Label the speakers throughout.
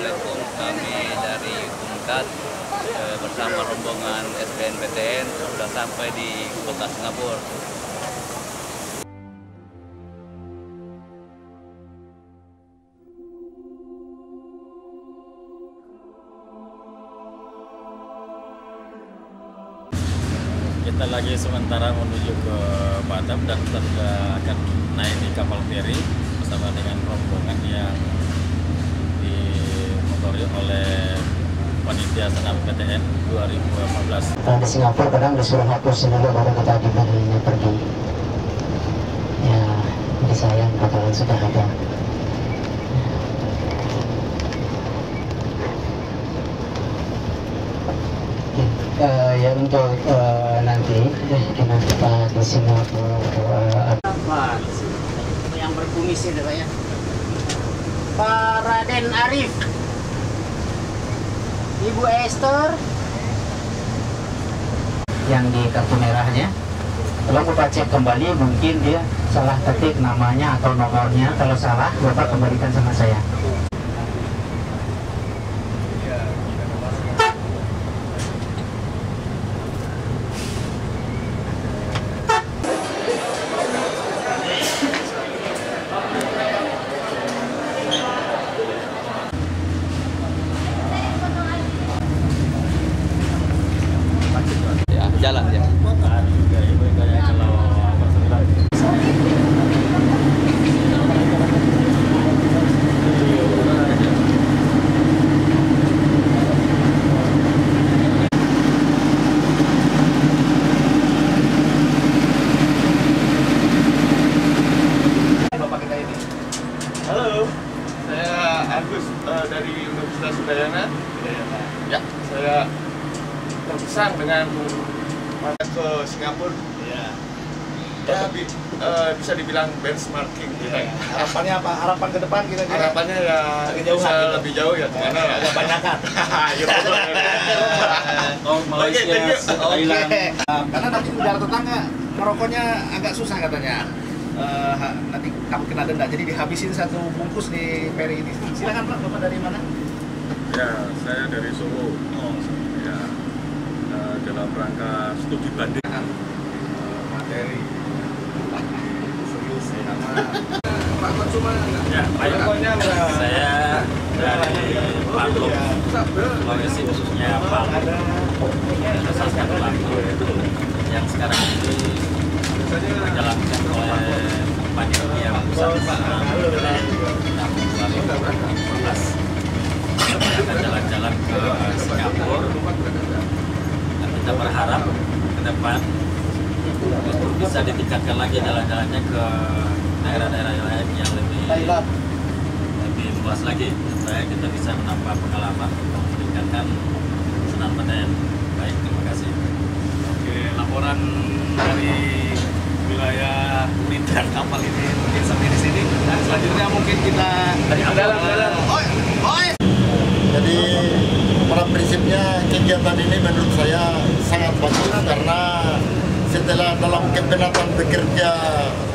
Speaker 1: Assalamualaikum. Kami dari UNCAD bersama rombongan SBMPTN sudah sampai di kota Singapura.
Speaker 2: Kita lagi sementara menuju ke Batam dan akan naik di kapal feri bersama dengan rombongan yang dimotori oleh panitia senam PTN 2015.
Speaker 3: Di Singapura kadang disuruh hapus dulu baru kita diberinya pergi. Ya, jadi sayang bakalan sudah ada. Ya untuk nanti kita di Singapura
Speaker 4: yang berkumis itu Pak ya, Pak Raden Arif, Ibu Esther
Speaker 3: yang di kartu merahnya. Kalau Bapak cek kembali mungkin dia salah ketik namanya atau nomornya. Kalau salah Bapak kembalikan sama saya.
Speaker 1: Jalan ya.
Speaker 5: Bapak kita ini. Halo, saya Agus dari Universitas Udayana. Ya, saya terkesan dengan ke Singapura.
Speaker 6: Ya.
Speaker 5: Tapi bisa dibilang benchmarking kita.
Speaker 6: Harapannya apa? Harapan ke depan kita juga.
Speaker 5: Harapannya ya
Speaker 6: Kejauhan
Speaker 5: bisa
Speaker 6: gitu.
Speaker 5: lebih jauh ya kemana lah.
Speaker 6: Agak banyakan.
Speaker 5: Ya, betul.
Speaker 2: Malaysia,
Speaker 5: thank you.
Speaker 2: Thailand.
Speaker 6: Karena nanti negara tetangga Marokonya agak susah katanya. Nanti kamu kena denda. Jadi dihabisin satu bungkus di feri ini. Silakan Pak, Bapak dari mana?
Speaker 7: Ya, saya dari Solo.
Speaker 6: Oh,
Speaker 7: Ya, dalam rangka studi banding materi serius sama
Speaker 6: Pak Konsumen.
Speaker 2: Ya, saya dari Palu, Sulawesi khususnya Palu, asaskan Palu yang sekarang ini dijalankan oleh panitia pusat tahun 2015. Akan jalan-jalan ke Singapura. Dan kita berharap ke depan bisa ditingkatkan lagi jalan-jalannya ke daerah-daerah lain yang lebih luas lagi supaya kita bisa menambah pengalaman untuk meningkatkan senam PTN. Baik, terima kasih.
Speaker 6: Oke, laporan dari wilayah lintasan kapal ini mungkin sampai di sini. Dan selanjutnya mungkin kita dari dalam.
Speaker 8: Jadi pada prinsipnya kegiatan ini menurut saya sangat bagus karena setelah dalam kepenatan bekerja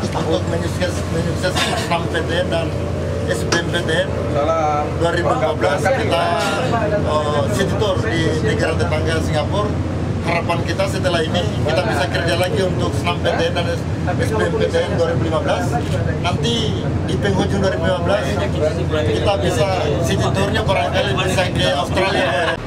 Speaker 8: untuk menyukses senam PTN dan SBMPTN 2015 kita city tour di negara tetangga Singapura. Harapan kita setelah ini kita bisa kerja lagi untuk senam PTN dan SBMPTN 2015. Nanti di penghujung 2015 kita bisa city tournya barangkali bisa ke Australia.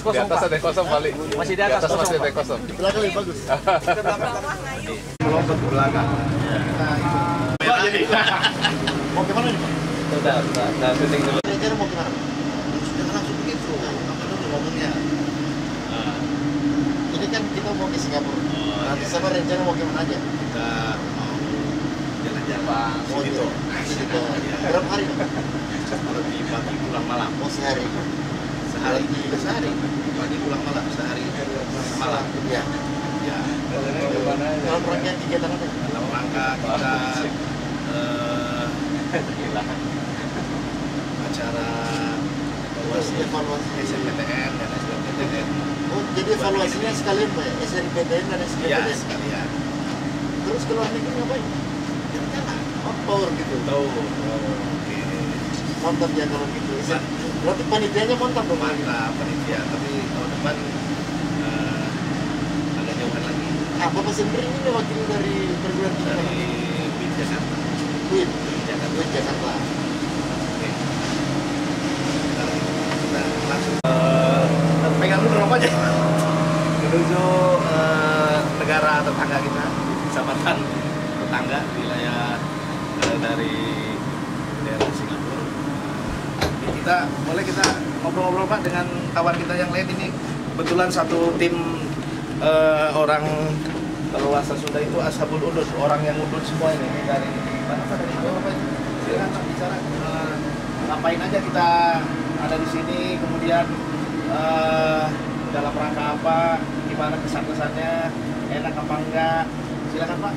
Speaker 6: kosong,
Speaker 5: Di atas
Speaker 6: Pak.
Speaker 5: ada yang kosong kali.
Speaker 6: Masih di atas kosong,
Speaker 5: masih ada
Speaker 6: Pak.
Speaker 5: yang kosong.
Speaker 8: Di belakang lebih bagus.
Speaker 6: Melompat ke belakang.
Speaker 8: Pak, jadi mau kemana nih Pak?
Speaker 1: Udah syuting dulu.
Speaker 8: Rencana mau kemana? Jangan langsung begitu. Apa dulu ngomongnya? Ini kan kita mau ke Singapura. Nanti sama rencana mau kemana aja?
Speaker 6: Kita mau jalan-jalan.
Speaker 8: Mau gitu. Berapa hari Pak?
Speaker 6: Lebih pagi pulang malam.
Speaker 8: Mau sehari.
Speaker 6: Sehari. Pagi pulang malam. Sehari malam.
Speaker 8: Ya.
Speaker 6: Ya.
Speaker 8: Dalam rangkaian kegiatan apa?
Speaker 6: Dalam rangka kita acara
Speaker 8: Evaluasi.
Speaker 6: SNPTN dan SBMPTN.
Speaker 8: Oh, jadi evaluasinya sekalian Pak ya? SNPTN dan
Speaker 6: Ya,
Speaker 8: SBMPTN.
Speaker 6: sekalian.
Speaker 8: Terus ke luar negeri ngapain?
Speaker 6: Jalan-jalan.
Speaker 8: Oh, power gitu.
Speaker 6: Tahu. Oke.
Speaker 8: Mantap ya kalau gitu. Berarti panitianya mantap dong.
Speaker 6: Mantap panitia, tapi tahun depan agak jauhan lagi
Speaker 8: Ah, Bapak sendiri ini wakil dari perguruan tinggi
Speaker 6: dari
Speaker 8: mana?
Speaker 6: BIN Jakarta.
Speaker 8: WIN.
Speaker 6: Jakarta.
Speaker 8: WIN Jakarta.
Speaker 6: Oke. Kita langsung pegang dulu rokoknya menuju negara tetangga kita, kecamatan tetangga wilayah dari daerah Singapura. Kita ngobrol-ngobrol Pak dengan kawan kita yang lain ini. Kebetulan satu tim orang kalau luasa Sunda itu ashabul udud, orang yang udud semua ini dari mana Pak, dari apa itu? Silakan Pak bicara. Ngapain aja kita ada di sini, kemudian dalam rangka apa, gimana kesan-kesannya, enak apa enggak? Silakan Pak.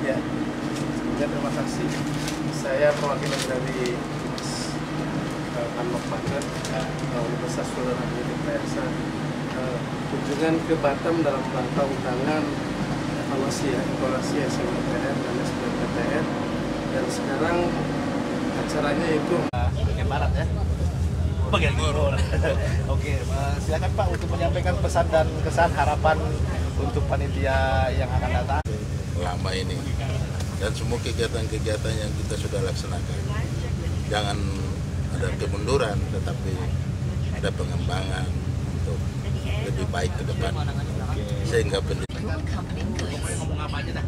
Speaker 9: Ya, terima kasih. Saya perwakilan dari Panlok Banten, Universitas Sultan Hasanuddin Payasa. Kunjungan ke Batam dalam rangka undangan evaluasi SNMPTN dan SBMPTN, dan sekarang acaranya itu
Speaker 6: Bagian barat ya. Bagian timur. Oke, silakan Pak untuk menyampaikan pesan dan kesan harapan untuk panitia yang akan datang.
Speaker 10: Lama ini dan semua kegiatan-kegiatan yang kita sudah laksanakan, jangan ada kemunduran, tetapi ada pengembangan untuk lebih baik ke depan, sehingga pendidikan.
Speaker 6: Ngomong apa aja dah.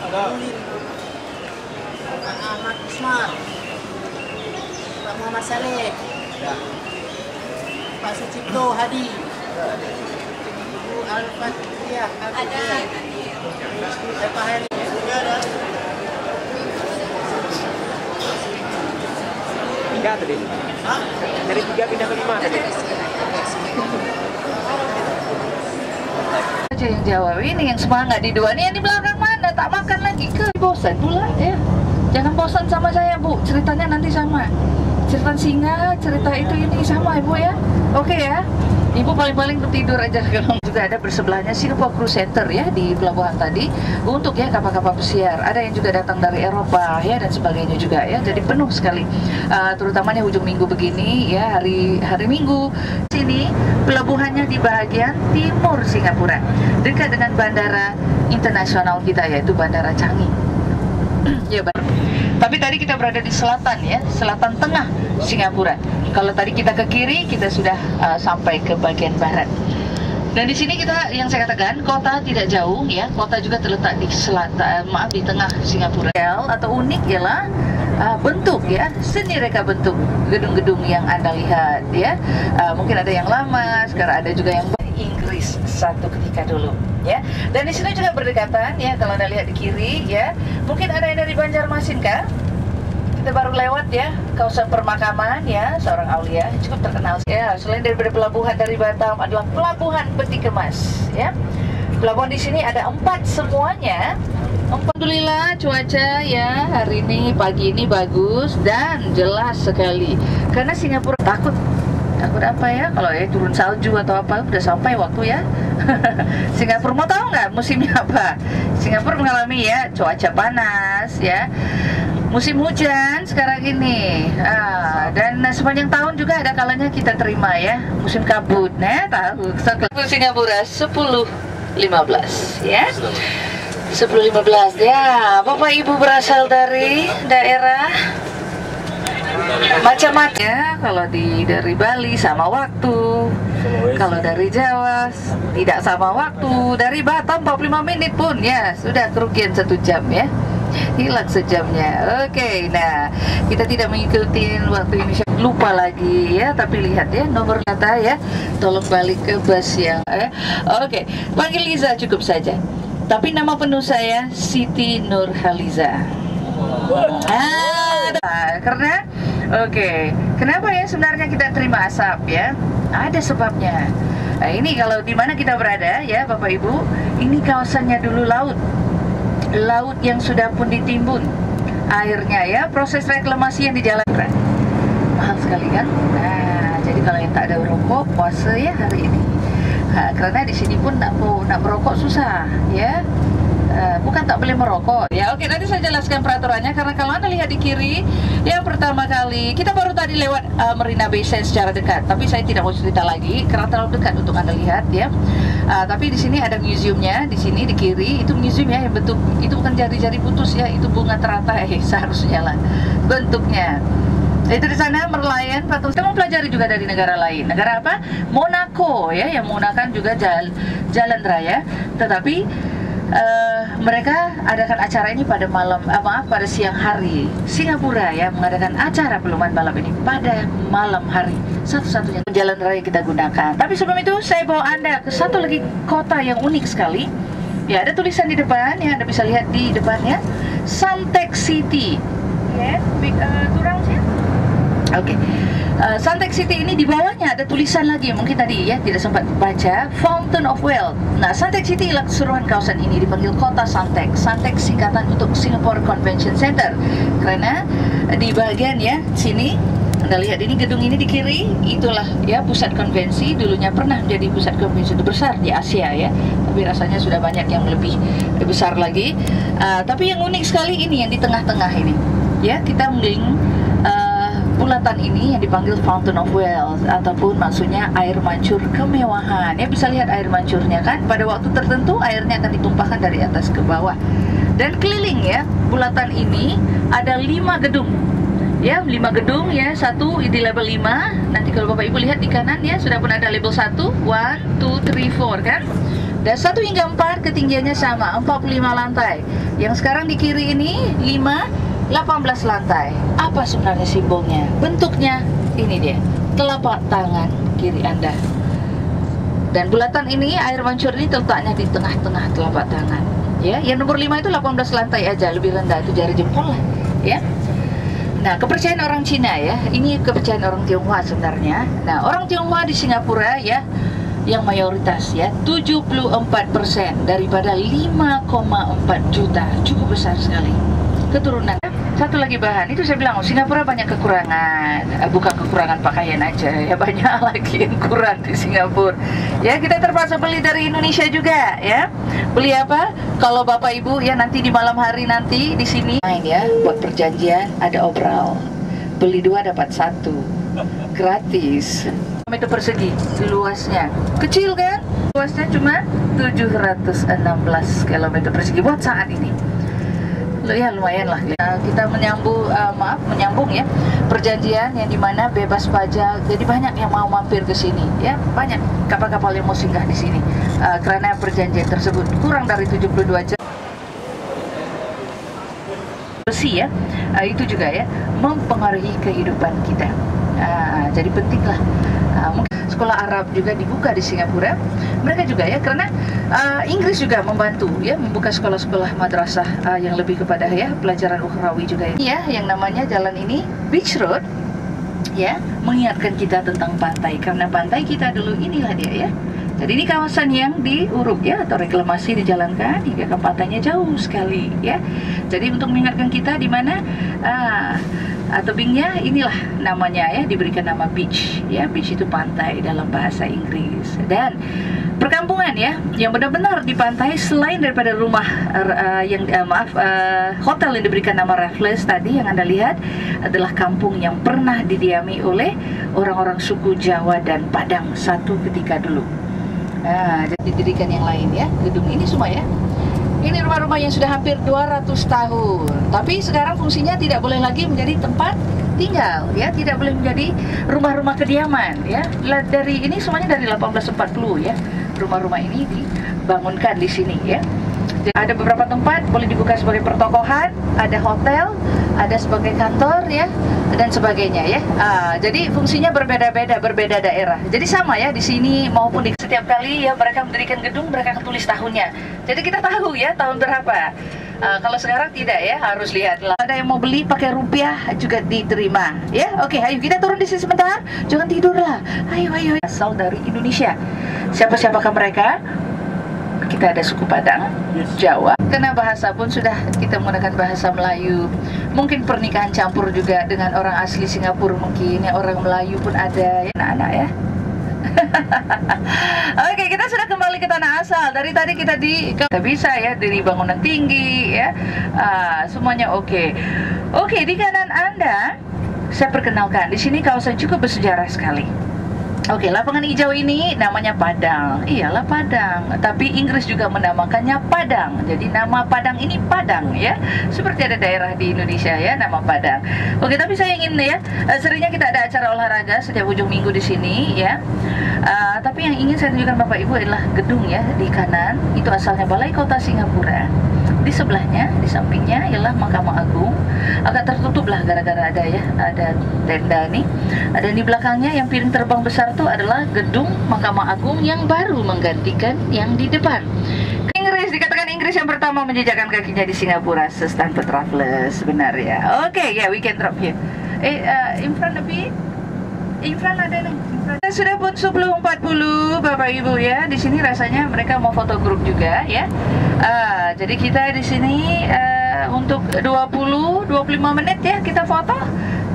Speaker 4: Pak Ahmad Usman, Pak Muhammad Saleh, Pak Sucipto Hadi, Ibu Al-Fatihah, Pak Heri.
Speaker 11: Tiga tadi. Hah? Dari 3 pindah ke 5 tadi.
Speaker 12: Aja yang jawab ini yang semangat di dua nih, yang di belakang mana tak makan lagi ke bosan pula ya. Jangan bosan sama saya Bu, ceritanya nanti sama. Cerita singa, cerita itu ini sama Ibu ya. Oke ya. Ibu paling-paling tidur aja. Kalau juga ada bersebelahnya Singapore Cruise Center ya di pelabuhan tadi untuk ya kapal-kapal pesiar. Ada yang juga datang dari Eropa ya dan sebagainya juga ya. Jadi penuh sekali. Terutamanya ujung minggu begini ya, hari Minggu. Sini pelabuhannya di bagian timur Singapura, dekat dengan bandara internasional kita yaitu Bandara Changi. Ya, tapi tadi kita berada di selatan ya, selatan tengah Singapura. Kalau tadi kita ke kiri, kita sudah sampai ke bagian barat. Dan di sini kita, yang saya katakan, kota tidak jauh ya, kota juga terletak di selatan, di tengah Singapura. Atau unik ialah bentuk ya, seni reka bentuk gedung-gedung yang Anda lihat ya. Mungkin ada yang lama, sekarang ada juga yang Inggris satu ketika dulu ya. Dan di sini juga berdekatan ya, kalau Anda lihat di kiri ya, mungkin ada yang dari Banjarmasin kah? Kita baru lewat ya, kawasan permakaman ya, seorang aulia cukup terkenal ya. Selain daripada pelabuhan dari Batam adalah pelabuhan peti kemas ya. Pelabuhan di sini ada 4 semuanya. Alhamdulillah cuaca ya hari ini, pagi ini bagus dan jelas sekali. Karena Singapura takut apa ya, kalau ya turun salju atau apa, udah sampai waktu ya. Singapura mau tahu nggak musimnya apa? Singapura mengalami ya cuaca panas ya, musim hujan sekarang ini, dan sepanjang tahun juga ada kalanya kita terima ya musim kabut. Nah tahu Singapura 10-15 ya, 10-15 ya. Bapak Ibu berasal dari daerah macam-macam ya. Kalau dari Bali sama waktu, kalau dari Jawa tidak sama waktu, dari Batam 45 menit pun ya sudah kerugian 1 jam ya, hilang sejamnya. Oke, nah kita tidak mengikuti waktu Indonesia, lupa lagi ya, tapi lihat ya nomor kata ya, tolong balik ke bus yang Oke, panggil Liza cukup saja, tapi nama penuh saya Siti Nurhaliza. Karena kenapa ya sebenarnya kita terima asap ya? Ada sebabnya. Nah, ini kalau di mana kita berada ya Bapak Ibu, ini kawasannya dulu laut yang sudah pun ditimbun airnya ya, proses reklamasi yang dijalankan mahal sekali kan. Nah jadi kalau yang tak ada rokok puasa ya hari ini, karena di sini pun nak merokok susah ya. Bukan tak boleh merokok ya. Oke, nanti saya jelaskan peraturannya, karena kalau Anda lihat di kiri yang pertama kali kita baru tadi lewat Marina Bay Sands secara dekat, tapi saya tidak mau cerita lagi karena terlalu dekat untuk Anda lihat ya. Tapi di sini ada museumnya, di sini di kiri itu museum ya, yang bentuk itu bukan jari-jari putus ya, itu bunga teratai seharusnya lah bentuknya. Itu di sana Merlion, kita mempelajari juga dari negara lain. Negara apa? Monaco ya, yang menggunakan juga jalan raya, tetapi mereka adakan acara ini pada pada siang hari. Singapura ya mengadakan acara peluman malam ini pada malam hari, satu-satunya jalan raya kita gunakan. Tapi sebelum itu saya bawa Anda ke satu lagi kota yang unik sekali. Ya, ada tulisan di depan yang Anda bisa lihat di depannya, Suntec City. Ya, turang sih. Oke. Suntec City ini di bawahnya ada tulisan lagi, mungkin tadi ya tidak sempat baca, Fountain of Wealth. Nah, Suntec City ialah keseluruhan kawasan ini dipanggil kota Suntec. Suntec singkatan untuk Singapore Convention Center. Karena di bagian ya sini Anda lihat ini gedung ini di kiri, itulah ya pusat konvensi, dulunya pernah menjadi pusat konvensi terbesar di Asia ya. Tapi rasanya sudah banyak yang lebih besar lagi. Tapi yang unik sekali ini yang di tengah-tengah ini. Ya, kita mengelilingi bulatan ini yang dipanggil Fountain of Wealth, ataupun maksudnya air mancur kemewahan. Ya, bisa lihat air mancurnya kan, pada waktu tertentu airnya akan ditumpahkan dari atas ke bawah. Dan keliling ya bulatan ini ada 5 gedung ya, 5 gedung ya, satu di level 5. Nanti kalau Bapak Ibu lihat di kanan ya, sudah pun ada level 1, 1, 2, 3, 4 kan. Dan 1 hingga 4 ketinggiannya sama, 45 lantai. Yang sekarang di kiri ini 18 lantai. Apa sebenarnya simbolnya? Bentuknya ini dia, telapak tangan kiri Anda. Dan bulatan ini, air mancur ini terletaknya di tengah-tengah telapak tangan. Ya, yang nomor 5 itu 18 lantai aja, lebih rendah itu jari jempol lah. Ya. Nah, kepercayaan orang Cina ya, ini kepercayaan orang Tionghoa sebenarnya. Nah, orang Tionghoa di Singapura ya, yang mayoritas ya, 74% daripada 5,4 juta, cukup besar sekali keturunan. Satu lagi bahan, itu saya bilang, Singapura banyak kekurangan, bukan kekurangan pakaian aja ya, banyak lagi yang kurang di Singapura. Ya, kita terpaksa beli dari Indonesia juga ya. Beli apa? Kalau Bapak Ibu ya nanti di malam hari nanti di sini main ya, buat perjanjian ada obral. Beli 2 dapat 1. Gratis. Meter persegi luasnya. Kecil kan? Luasnya cuma 716 km persegi buat saat ini. Ya lumayan lah kita menyambung ya perjanjian yang dimana bebas pajak, jadi banyak yang mau mampir ke sini ya, banyak kapal-kapal yang mau singgah di sini karena perjanjian tersebut kurang dari 72 jam bersih ya, itu juga ya mempengaruhi kehidupan kita. Jadi penting lah. Mungkin sekolah Arab juga dibuka di Singapura, mereka juga ya, karena Inggris juga membantu ya membuka sekolah-sekolah madrasah yang lebih kepada ya pelajaran ukhrawi juga ya, yang namanya jalan ini Beach Road ya, mengingatkan kita tentang pantai, karena pantai kita dulu inilah dia ya. Jadi ini kawasan yang diuruk ya, atau reklamasi dijalankan hingga ke pantainya jauh sekali ya. Jadi untuk mengingatkan kita di mana tebingnya inilah namanya ya, diberikan nama beach ya. Beach itu pantai dalam bahasa Inggris. Dan perkampungan ya yang benar-benar di pantai, selain daripada rumah hotel yang diberikan nama Raffles tadi yang Anda lihat, adalah kampung yang pernah didiami oleh orang-orang suku Jawa dan Padang satu ketika dulu. Jadi didirikan yang lain ya, gedung ini semua ya. Ini rumah-rumah yang sudah hampir 200 tahun, tapi sekarang fungsinya tidak boleh lagi menjadi tempat tinggal ya, tidak boleh menjadi rumah-rumah kediaman ya. Dari ini semuanya dari 1840 ya, rumah-rumah ini dibangunkan di sini ya. Jadi ada beberapa tempat boleh dibuka sebagai pertokohan, ada hotel, ada sebagai kantor ya, dan sebagainya ya. Jadi fungsinya berbeda-beda, berbeda daerah. Jadi sama ya di sini maupun di setiap kali ya mereka mendirikan gedung, mereka akan tulis tahunnya. Jadi kita tahu ya tahun berapa. Kalau sekarang tidak ya, harus lihat lah. Ada yang mau beli pakai rupiah juga diterima ya. Oke, ayo kita turun di sini sebentar. Jangan tidur lah. Ayo. Asal dari Indonesia. Siapa-siapakah mereka? Kita ada suku Padang, Jawa, karena bahasa pun sudah kita menggunakan bahasa Melayu. Mungkin pernikahan campur juga dengan orang asli Singapura, mungkin ya, orang Melayu pun ada ya, anak-anak ya. Oke, kita sudah kembali ke tanah asal. Dari tadi kita bisa ya, dari bangunan tinggi ya, semuanya oke. Oke, di kanan Anda saya perkenalkan, di sini kawasan cukup bersejarah sekali. Oke, lapangan hijau ini namanya Padang. Iyalah Padang, tapi Inggris juga menamakannya Padang. Jadi nama Padang ini Padang ya. Seperti ada daerah di Indonesia ya nama Padang. Oke, tapi saya ingin ya, seringnya kita ada acara olahraga setiap ujung minggu di sini ya. Tapi yang ingin saya tunjukkan Bapak Ibu adalah gedung ya di kanan. Itu asalnya Balai Kota Singapura. Di sebelahnya, di sampingnya ialah Mahkamah Agung. Agak tertutup lah gara-gara ada ya, ada tenda nih. Dan di belakangnya yang piring terbang besar itu adalah gedung Mahkamah Agung yang baru menggantikan yang di depan. Inggris, dikatakan Inggris yang pertama menjejakkan kakinya di Singapura, Stanford Raffles, benar ya. Oke, ya, we can drop here. In front a bit. In front ada nih. Sudah pun 10.40 Bapak Ibu ya. Di sini rasanya mereka mau foto grup juga ya. Jadi kita di sini untuk 20-25 menit ya kita foto.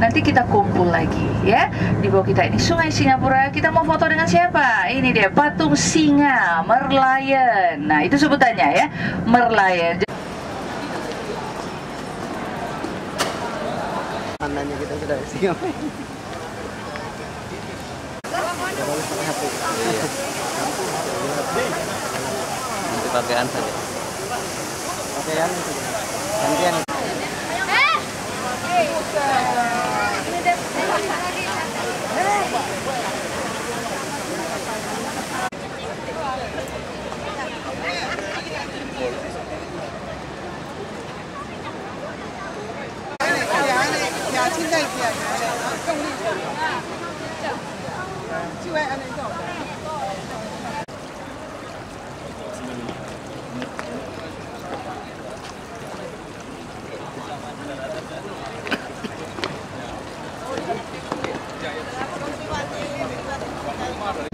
Speaker 12: Nanti kita kumpul lagi ya. Di bawah kita ini Sungai Singapura. Kita mau foto dengan siapa? Ini dia patung singa Merlion. Nah, itu sebutannya ya, Merlion.
Speaker 4: Tandanya kita sudah di Singapura.
Speaker 1: Nanti pakaian saja.
Speaker 4: Pakaian gantian.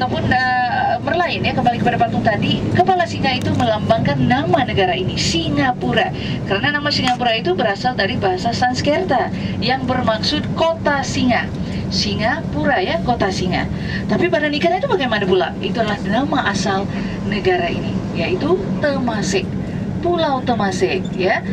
Speaker 12: Ataupun berlain ya, kembali kepada patung tadi, kepala singa itu melambangkan nama negara ini, Singapura. Karena nama Singapura itu berasal dari bahasa Sanskerta yang bermaksud kota singa. Singapura ya, kota singa. Tapi pada nikahnya itu bagaimana pula? Itu adalah nama asal negara ini, yaitu Temasek, Pulau Temasek ya.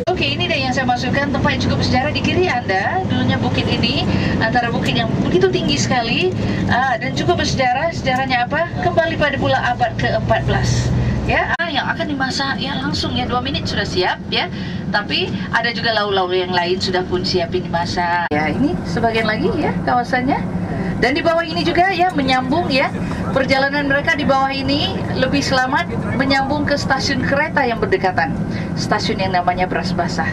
Speaker 12: Oke, ini deh yang saya masukkan, tempat yang cukup bersejarah di kiri Anda. Dulunya bukit ini, antara bukit yang begitu tinggi sekali dan cukup bersejarah. Sejarahnya apa? Kembali pada pula abad ke-14 ya, yang akan dimasak ya langsung ya, 2 menit sudah siap ya. Tapi ada juga lauk-lauk yang lain sudah pun siapin dimasak ya. Ini sebagian lagi ya kawasannya. Dan di bawah ini juga ya menyambung ya, perjalanan mereka di bawah ini lebih selamat menyambung ke stasiun kereta yang berdekatan. Stasiun yang namanya Bras Basah.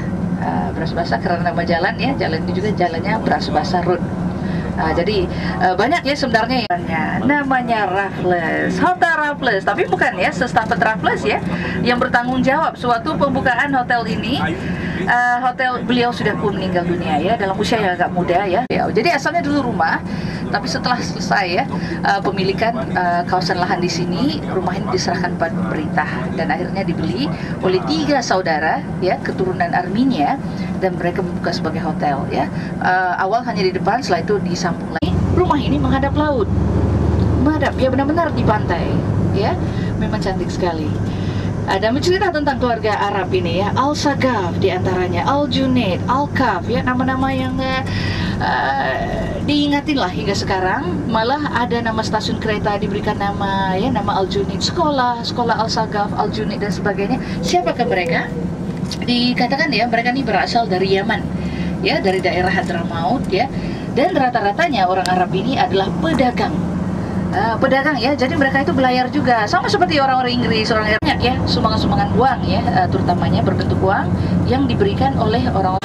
Speaker 12: Bras Basah karena nama jalan ya, jalan ini juga jalannya Bras Basah Road. Jadi banyak ya sebenarnya yang namanya Raffles, Hotel Raffles, tapi bukan ya sestafet Raffles ya yang bertanggung jawab suatu pembukaan hotel ini. Hotel beliau sudah pun meninggal dunia ya dalam usia yang agak muda ya. Jadi asalnya dulu rumah, tapi setelah selesai ya pemilikan kawasan lahan di sini, rumah ini diserahkan pada pemerintah dan akhirnya dibeli oleh 3 saudara ya keturunan Armenia dan mereka membuka sebagai hotel ya. Awal hanya di depan, setelah itu disambung lagi. Rumah ini menghadap laut, menghadap ya benar-benar di pantai ya, memang cantik sekali. Ada mencerita tentang keluarga Arab ini ya, Al-Sagaf diantaranya, Al-Junaid, Al-Kaf ya, nama-nama yang diingatin lah hingga sekarang. Malah ada nama stasiun kereta diberikan nama ya, nama Al-Junaid, sekolah Al-Sagaf, Al-Junaid dan sebagainya. Siapakah mereka? Dikatakan ya mereka ini berasal dari Yaman ya, dari daerah Hadramaut ya, dan rata-ratanya orang Arab ini adalah pedagang. Pedagang ya, jadi mereka itu belayar juga, sama seperti orang-orang Inggris, orang Eropa ya, sumbangan-sumbangan uang ya, terutamanya berbentuk uang yang diberikan oleh orang-orang.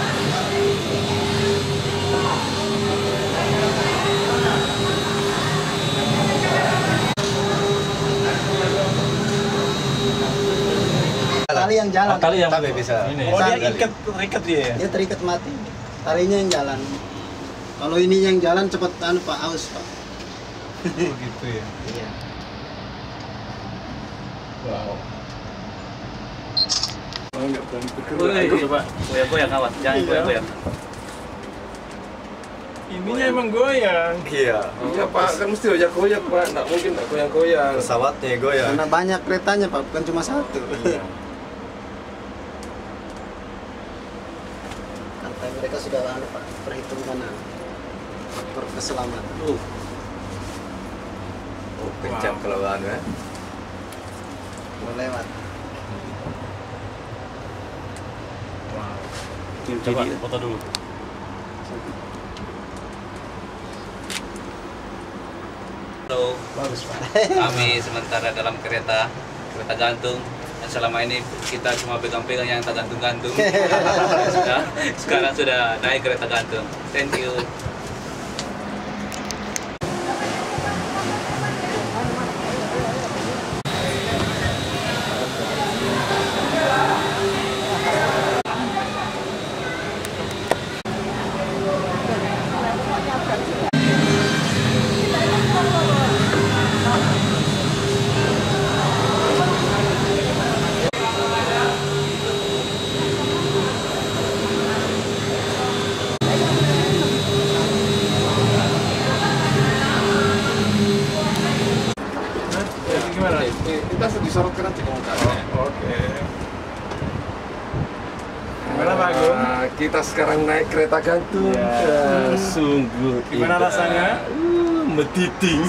Speaker 4: Tali yang jalan.
Speaker 6: Tali yang bisa.
Speaker 4: Oh, dia terikat dia ya? Dia terikat mati. Talinya yang jalan. Kalau ini yang jalan cepat Pak, aus Pak.
Speaker 6: Begitu ya.
Speaker 4: Iya.
Speaker 5: Wow.
Speaker 6: Enggak berani
Speaker 1: Coba goyang-goyang awas, jangan goyang-goyang.
Speaker 5: Ininya emang goyang.
Speaker 6: Iya.
Speaker 5: Iya Pak, kan mesti goyang-goyang Pak, nggak mungkin nggak goyang-goyang.
Speaker 6: Pesawatnya goyang.
Speaker 4: Karena banyak keretanya Pak, bukan cuma satu.
Speaker 6: Iya.
Speaker 4: Sampai mereka sudah Pak perhitungan faktor keselamatan.
Speaker 6: Kencang kalau ya.
Speaker 4: Mau lewat.
Speaker 1: Coba foto dulu. Halo.
Speaker 4: Bagus Pak.
Speaker 1: Kami sementara dalam kereta gantung. Dan selama ini kita cuma pegang-pegang yang tak gantung-gantung. Sekarang sudah naik kereta gantung. Thank you.
Speaker 5: Kita disorotkan aja komentarnya. Oke. Gimana Pak Agung? Kita sekarang naik kereta gantung.
Speaker 6: Ya, sungguh.
Speaker 5: Gimana rasanya?
Speaker 6: Metiting.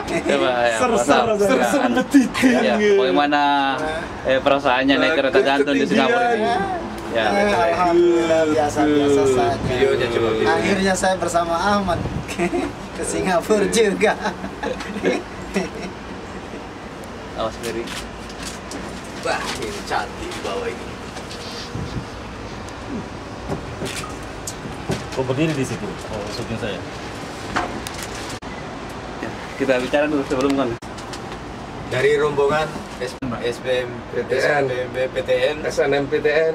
Speaker 1: Coba ya,
Speaker 6: Ser metiting.
Speaker 1: ya, bagaimana perasaannya naik kereta gantung di Singapura ini? Ya,
Speaker 4: Alhamdulillah biasa-biasa saja.
Speaker 6: Videonya coba.
Speaker 4: Akhirnya saya bersama Ahmad ke Singapura juga.
Speaker 1: awas miring.
Speaker 6: Wah, ini cantik di bawah ini.
Speaker 2: Oh, berdiri di situ. Oh, syuting saya.
Speaker 1: Ya, kita bicara dulu sebelum kan.
Speaker 6: Dari rombongan SBMPTN,
Speaker 5: SNMPTN,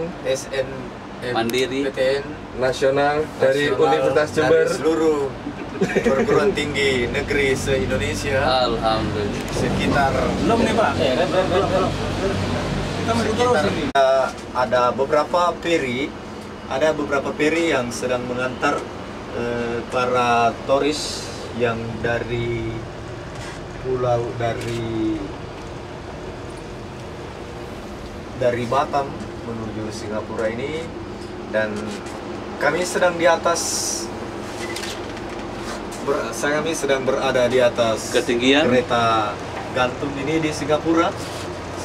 Speaker 1: Mandiri,
Speaker 5: Nasional dari Universitas Jember,
Speaker 6: dari seluruh perguruan tinggi negeri se-Indonesia.
Speaker 1: Alhamdulillah.
Speaker 6: Sekitar
Speaker 2: Belum nih Pak. Belum. Kita masih terus ini.
Speaker 6: Ada beberapa peri yang sedang mengantar para turis yang dari Batam menuju Singapura ini, dan kami sedang berada di atas
Speaker 1: ketinggian
Speaker 6: kereta gantung ini di Singapura,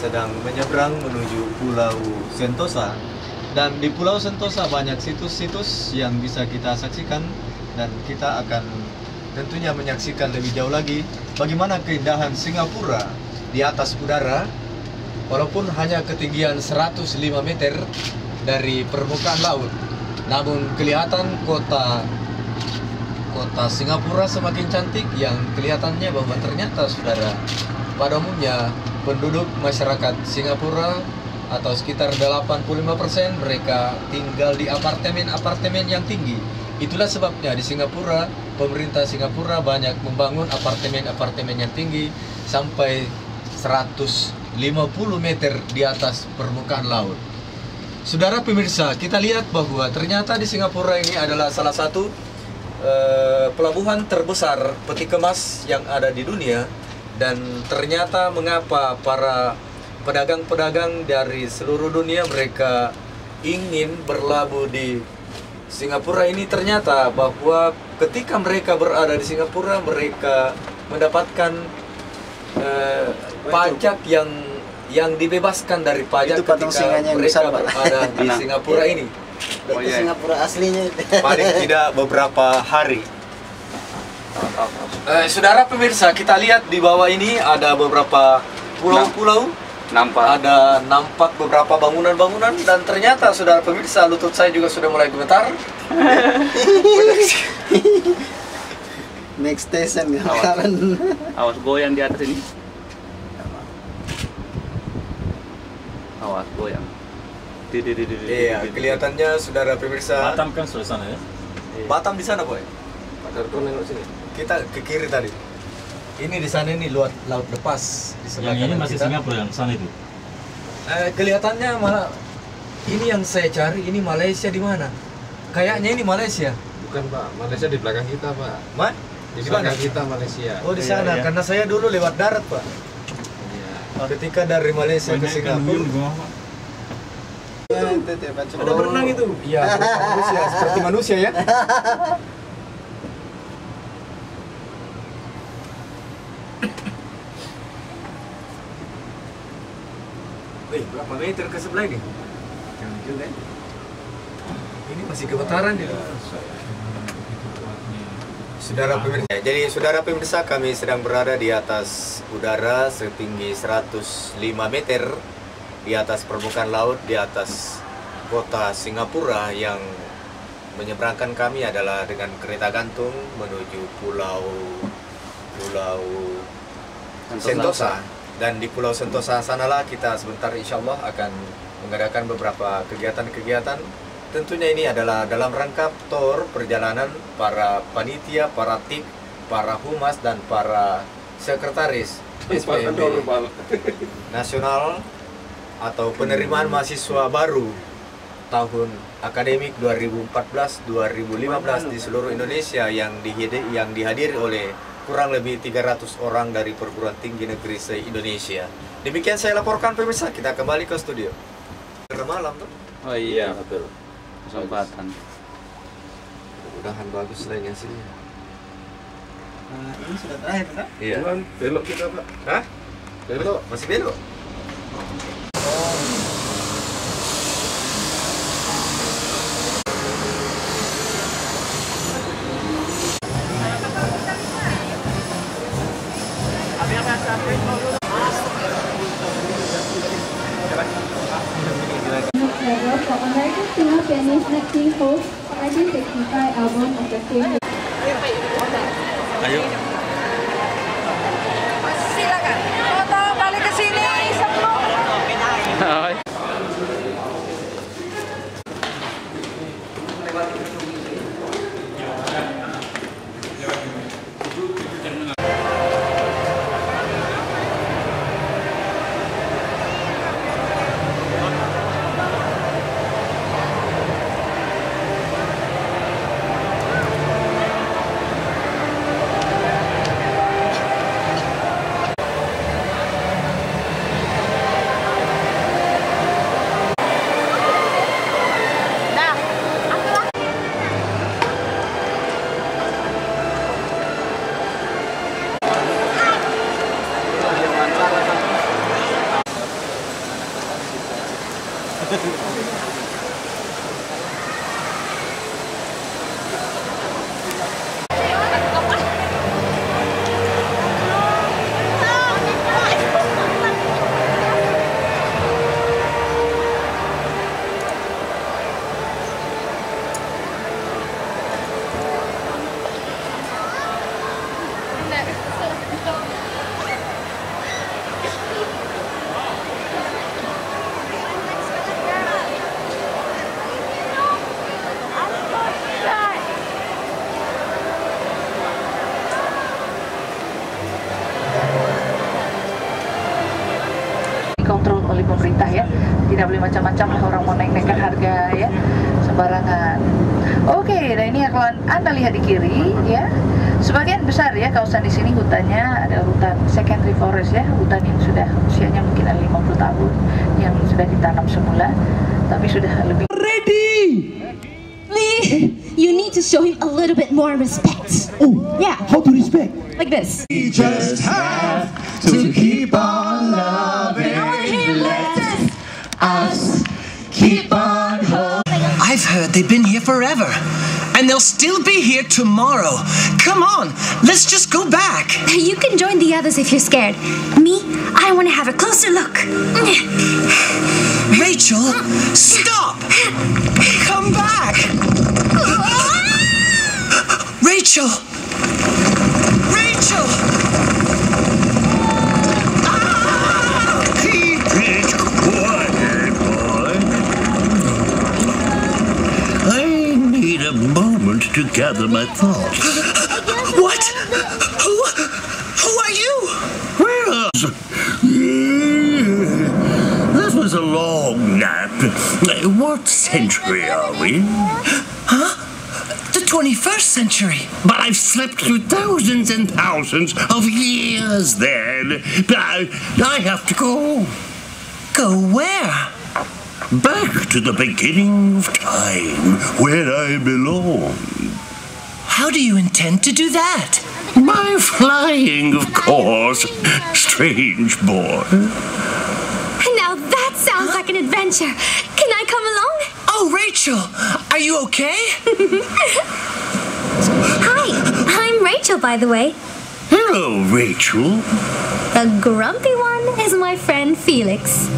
Speaker 6: sedang menyeberang menuju Pulau Sentosa. Dan di Pulau Sentosa banyak situs-situs yang bisa kita saksikan, dan kita akan tentunya menyaksikan lebih jauh lagi bagaimana keindahan Singapura di atas udara, walaupun hanya ketinggian 105 meter dari permukaan laut. Namun kelihatan kota Singapura semakin cantik, yang kelihatannya bahwa ternyata saudara, pada umumnya penduduk masyarakat Singapura atau sekitar 85% mereka tinggal di apartemen yang tinggi. Itulah sebabnya di Singapura, pemerintah Singapura banyak membangun apartemen yang tinggi sampai 150 meter di atas permukaan laut. Saudara pemirsa, kita lihat bahwa ternyata di Singapura ini adalah salah satu pelabuhan terbesar peti kemas yang ada di dunia. Dan ternyata mengapa para pedagang-pedagang dari seluruh dunia mereka ingin berlabuh di Singapura ini, ternyata bahwa ketika mereka berada di Singapura mereka mendapatkan pajak yang dibebaskan dari pajak ketika mereka berada di Singapura ini.
Speaker 4: Singapura aslinya
Speaker 6: paling tidak beberapa hari. Saudara pemirsa, kita lihat di bawah ini ada beberapa pulau-pulau. Nampak beberapa bangunan-bangunan, dan ternyata saudara pemirsa, lutut saya juga sudah mulai gemetar.
Speaker 4: Next station ya.
Speaker 1: Awas goyang di atas ini. Awas goyang.
Speaker 6: Iya, kelihatannya saudara pemirsa.
Speaker 2: Batam kan suasana ya.
Speaker 6: Batam di sana, boy. Sini. Kita ke kiri tadi. Ini di sana ini laut lepas di sebelah
Speaker 2: yang ini
Speaker 6: kanan
Speaker 2: masih
Speaker 6: kita.
Speaker 2: Singapura yang sana itu.
Speaker 6: Kelihatannya malah ini yang saya cari, ini Malaysia di mana? Kayaknya ini Malaysia.
Speaker 5: Bukan Pak, Malaysia di belakang kita Pak.
Speaker 6: Di belakang
Speaker 5: kita Malaysia.
Speaker 6: Oh di sana,
Speaker 2: iya.
Speaker 6: karena saya dulu lewat darat Pak.
Speaker 5: Iya.
Speaker 6: Ketika dari Malaysia ke Singapura.
Speaker 2: Ada berenang itu.
Speaker 6: Iya, manusia seperti manusia ya. Berapa meter ke sebelah ini? Jangan juga. Ini masih gemetaran ya. Saudara pemirsa, jadi saudara pemirsa, kami sedang berada di atas udara setinggi 105 meter di atas permukaan laut, di atas kota Singapura. Yang menyeberangkan kami adalah dengan kereta gantung menuju Pulau Sentosa. Dan di Pulau Sentosa sanalah kita sebentar insya Allah akan mengadakan beberapa kegiatan-kegiatan. Tentunya ini adalah dalam rangka tour perjalanan para panitia, para tim, para humas, dan para sekretaris SPMB Nasional atau penerimaan mahasiswa baru tahun akademik 2014-2015 di seluruh Indonesia yang dihadiri oleh kurang lebih 300 orang dari perguruan tinggi negeri se-Indonesia. Demikian saya laporkan pemirsa, kita kembali ke studio. Malam tuh.
Speaker 1: Oh iya, betul. Kesempatan.
Speaker 6: Mudah-mudahan bagus lainnya sini.
Speaker 4: Ini sudah terakhir kan?
Speaker 6: Iya.
Speaker 5: Belok kita Pak.
Speaker 6: Hah?
Speaker 5: Belok.
Speaker 6: Masih belok?
Speaker 13: For American Film Pianist Acting Host 1965 album of the same.
Speaker 2: Ayo.
Speaker 12: Silakan. Foto balik ke sini. Dikontrol oleh pemerintah ya, tidak boleh macam-macam lah orang mau naik-naikkan harga ya sembarangan. Oke, nah ini kalau Anda lihat di kiri ya, sebagian besar ya kawasan di sini hutannya ada hutan secondary forest ya, hutan yang sudah usianya mungkin ada 50 tahun yang sudah ditanam semula tapi sudah lebih
Speaker 14: ready. Lee, you need to show him a little bit more respect. Oh, yeah. How to respect? Like this. We just have to keep on loving. I want to hear you like this. Us keep on holding.
Speaker 15: I've heard they've been here forever, and they'll still be here tomorrow. Come on, let's just go back.
Speaker 16: You can join the others if you're scared. Me, I want to have a closer look.
Speaker 15: Rachel, stop! Come back! Rachel! Rachel!
Speaker 17: Keep it quiet, boy. I need a moment to gather my thoughts.
Speaker 15: What? Who are you?
Speaker 17: Well, that was a long nap. What century are we?
Speaker 15: Huh? The 21st century.
Speaker 17: But I've slept through thousands and thousands of years then. I have to go.
Speaker 15: Go where?
Speaker 17: Back to the beginning of time, where I belong.
Speaker 15: How do you intend to do that?
Speaker 17: By flying, of course. Strange boy.
Speaker 16: Now that sounds like an adventure. Can I come along?
Speaker 15: Oh, Rachel, are you okay?
Speaker 16: Hi, I'm Rachel, by the way.
Speaker 17: Hello, Rachel.
Speaker 16: The grumpy one is my friend Felix.